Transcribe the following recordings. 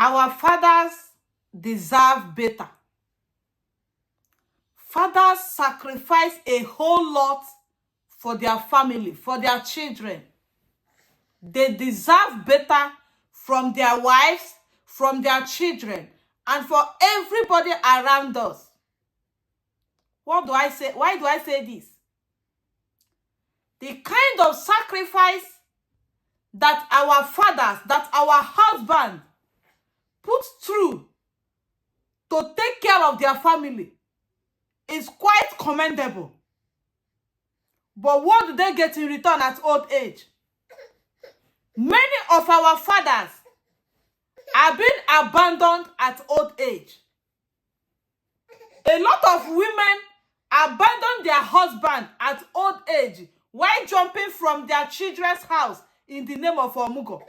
Our fathers deserve better. Fathers sacrifice a whole lot for their family, for their children. They deserve better from their wives, from their children, and for everybody around us. What do I say? Why do I say this? The kind of sacrifice that our fathers, that our husbands put through to take care of their family is quite commendable. But what do they get in return at old age? Many of our fathers are being abandoned at old age. A lot of women abandon their husband at old age while jumping from their children's house in the name of Omugo.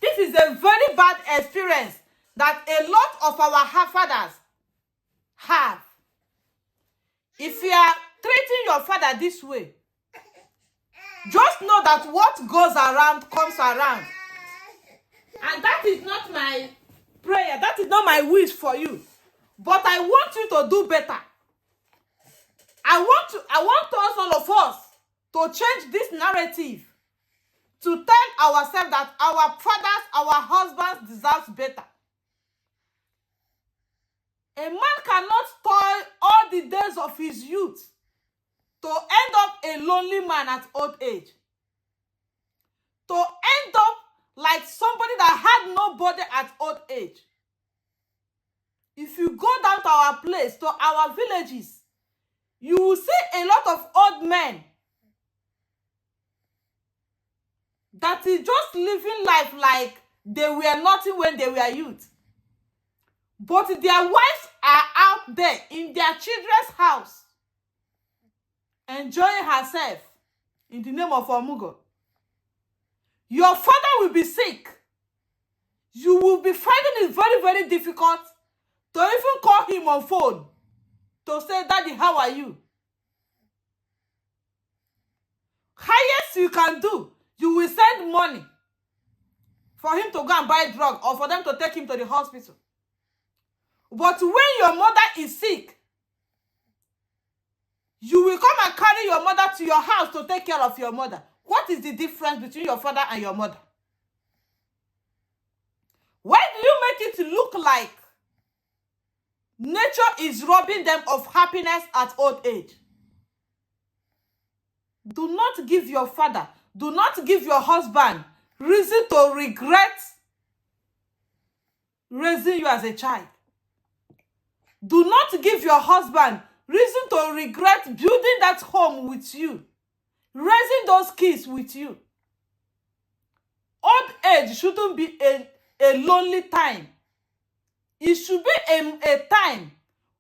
This is a very bad experience that a lot of our fathers have. If you are treating your father this way, just know that what goes around comes around. And that is not my prayer. That is not my wish for you. But I want you to do better. I want us, all of us, to change this narrative. To tell ourselves that our fathers, our husbands deserve better. A man cannot toil all the days of his youth to end up a lonely man at old age. To end up like somebody that had nobody at old age. If you go down to our place, to our villages, you will see a lot of old men that is just living life like they were nothing when they were youth. But their wives are out there in their children's house, enjoying herself in the name of Omugo. Your father will be sick. You will be finding it very, very difficult to even call him on phone to say, Daddy, how are you? Highest you can do, you will send money for him to go and buy drug or for them to take him to the hospital. But when your mother is sick, you will come and carry your mother to your house to take care of your mother. What is the difference between your father and your mother? Why do you make it look like nature is robbing them of happiness at old age? Do not give your father, do not give your husband reason to regret raising you as a child. Do not give your husband reason to regret building that home with you, raising those kids with you. Old age shouldn't be a lonely time. It should be a time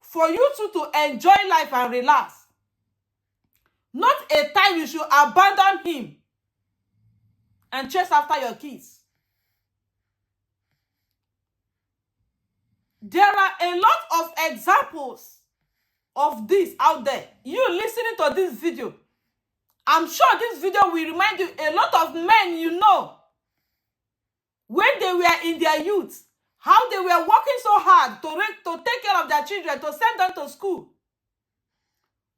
for you to enjoy life and relax. Not a time you should abandon him and chase after your kids. There are a lot of examples of this out there. You listening to this video, I'm sure this video will remind you a lot of men you know when they were in their youth, how they were working so hard to take care of their children, to send them to school.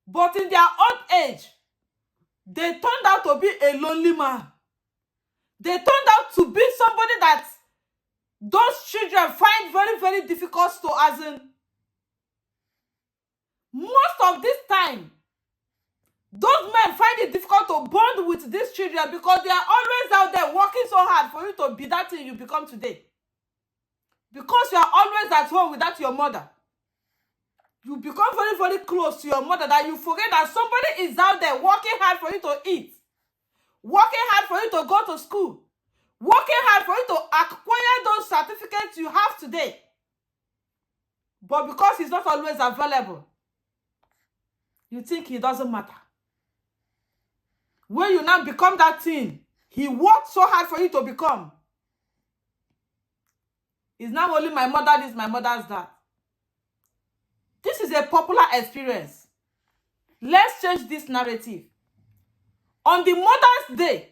But in their old age, they turned out to be a lonely man. They turned out to be somebody that those children find very, very difficult to, as in, most of this time, those men find it difficult to bond with these children because they are always out there working so hard for you to be that thing you become today. Because you are always at home without your mother. You become very, very close to your mother that you forget that somebody is out there working hard for you to eat. Working hard for you to go to school. Working hard for you to acquire those certificates you have today. But because he's not always available, you think he doesn't matter. When you now become that thing he worked so hard for you to become, it's not only my mother this, my mother's that. This is a popular experience. Let's change this narrative. On the Mother's Day,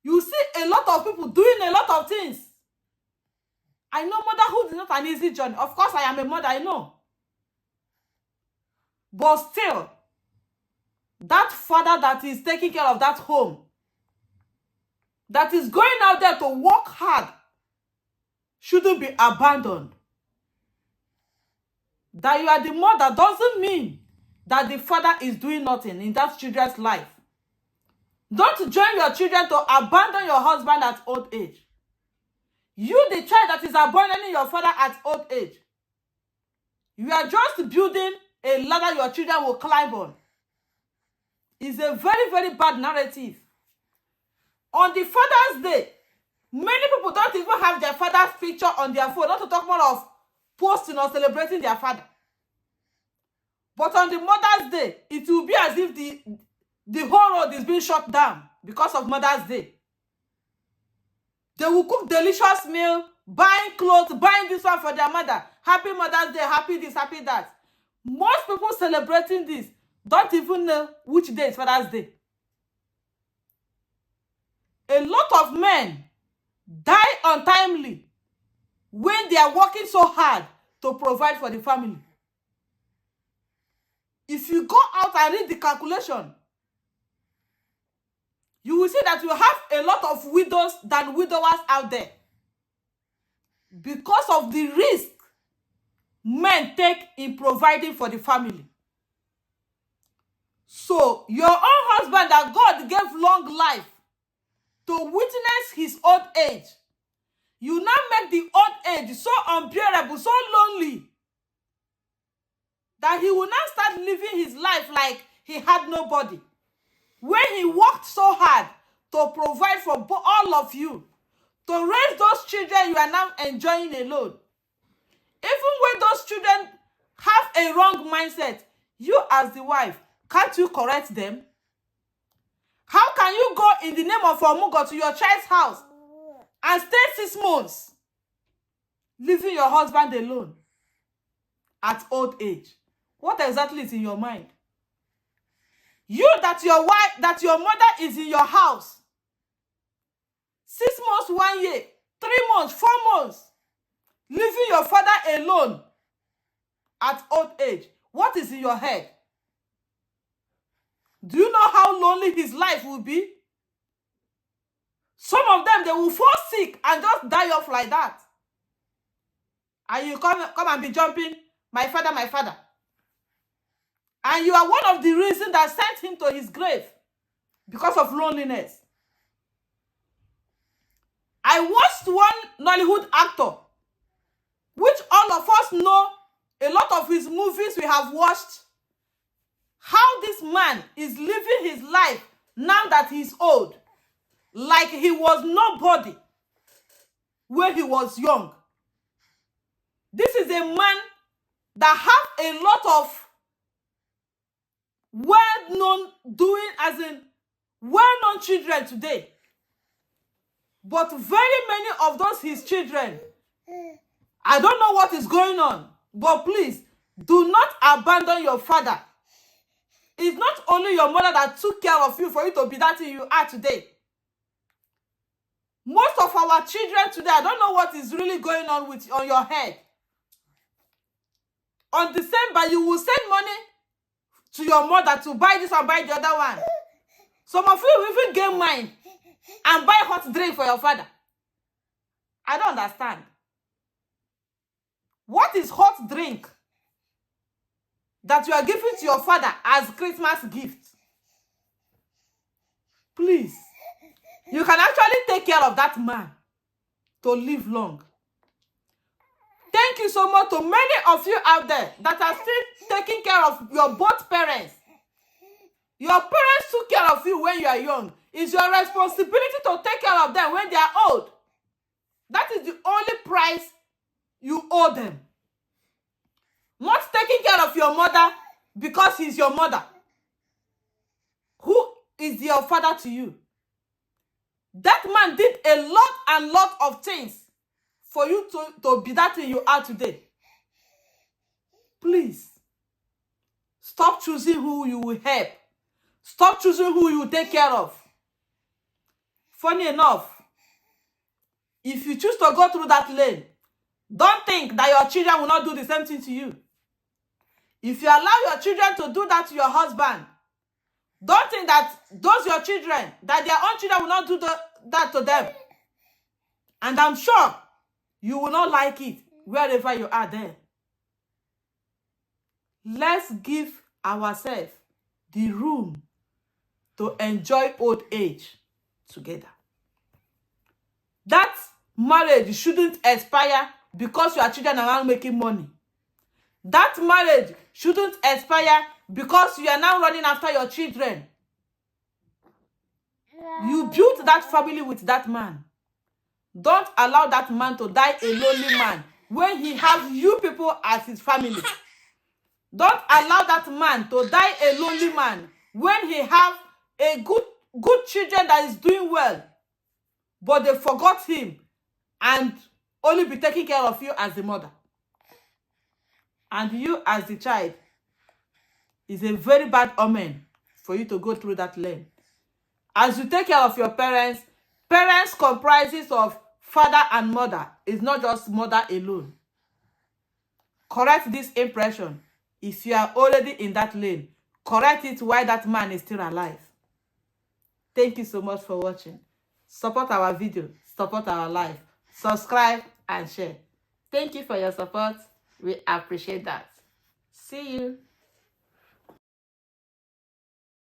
You see a lot of people doing a lot of things. I know motherhood is not an easy journey. Of course, I am a mother, I know. But still, that father that is taking care of that home, that is going out there to work hard, shouldn't be abandoned. That you are the mother doesn't mean that the father is doing nothing in that children's life. Don't join your children to abandon your husband at old age. You, the child that is abandoning your father at old age, you are just building a ladder your children will climb on. It's a very, very bad narrative. On the Father's Day, many people don't even have their father's picture on their phone, not to talk more of posting or celebrating their father. But on the Mother's Day, it will be as if the whole road is being shut down because of Mother's Day. They will cook delicious meal, buying clothes, buying this one for their mother. Happy Mother's Day, happy this, happy that. Most people celebrating this don't even know which day is Father's Day. A lot of men die untimely when they are working so hard to provide for the family. If you go out and read the calculation, you will see that you have a lot of widows than widowers out there because of the risk men take in providing for the family. So, your own husband that God gave long life to witness his old age, you now make the old age so unbearable, so lonely, that he will now start living his life like he had nobody. When he worked so hard to provide for all of you, to raise those children you are now enjoying alone. Even when those children have a wrong mindset, you as the wife, can't you correct them? How can you go in the name of Omugo to your child's house and stay 6 months, leaving your husband alone at old age? What exactly is in your mind? You that your wife, that your mother is in your house 6 months, 1 year, 3 months, 4 months, leaving your father alone at old age. What is in your head? Do you know how lonely his life will be? Some of them, they will fall sick and just die off like that. And you come and be jumping, my father, my father. And you are one of the reasons that sent him to his grave because of loneliness. I watched one Nollywood actor, which all of us know, a lot of his movies we have watched, how this man is living his life now that he's old, like he was nobody when he was young. This is a man that have a lot of well-known doing, as in well-known children today. But very many of those his children, I don't know what is going on, but please, do not abandon your father. It's not only your mother that took care of you for you to be that thing you are today. Most of our children today, I don't know what is really going on on your head. On December, you will send money to your mother to buy this and buy the other one. Some of you will even get mind and buy hot drink for your father. I don't understand. What is hot drink that you are giving to your father as Christmas gift? Please, you can actually take care of that man to live long. Thank you so much to many of you out there that are still taking care of your both parents. Your parents took care of you when you are young. It's your responsibility to take care of them when they are old. That is the only price you owe them. Not taking care of your mother because he's your mother. Who is your father to you? That man did a lot of things for you to be that thing you are today. Please, stop choosing who you will help. Stop choosing who you will take care of. Funny enough, if you choose to go through that lane, don't think that your children will not do the same thing to you. If you allow your children to do that to your husband, don't think that those your children, that their own children will not do that to them. And I'm sure you will not like it wherever you are there. Let's give ourselves the room to enjoy old age together. That marriage shouldn't expire because your children are now making money. That marriage shouldn't expire because you are now running after your children. You built that family with that man. Don't allow that man to die a lonely man when he has you people as his family. Don't allow that man to die a lonely man when he have a good children that is doing well, but they forgot him and only be taking care of you as the mother. And you as the child is a very bad omen for you to go through that lane. As you take care of your parents, parents comprises of father and mother. It's not just mother alone. Correct this impression. If you are already in that lane, correct it while that man is still alive. Thank you so much for watching. Support our video, support our life, subscribe and share. Thank you for your support. We appreciate that. See you.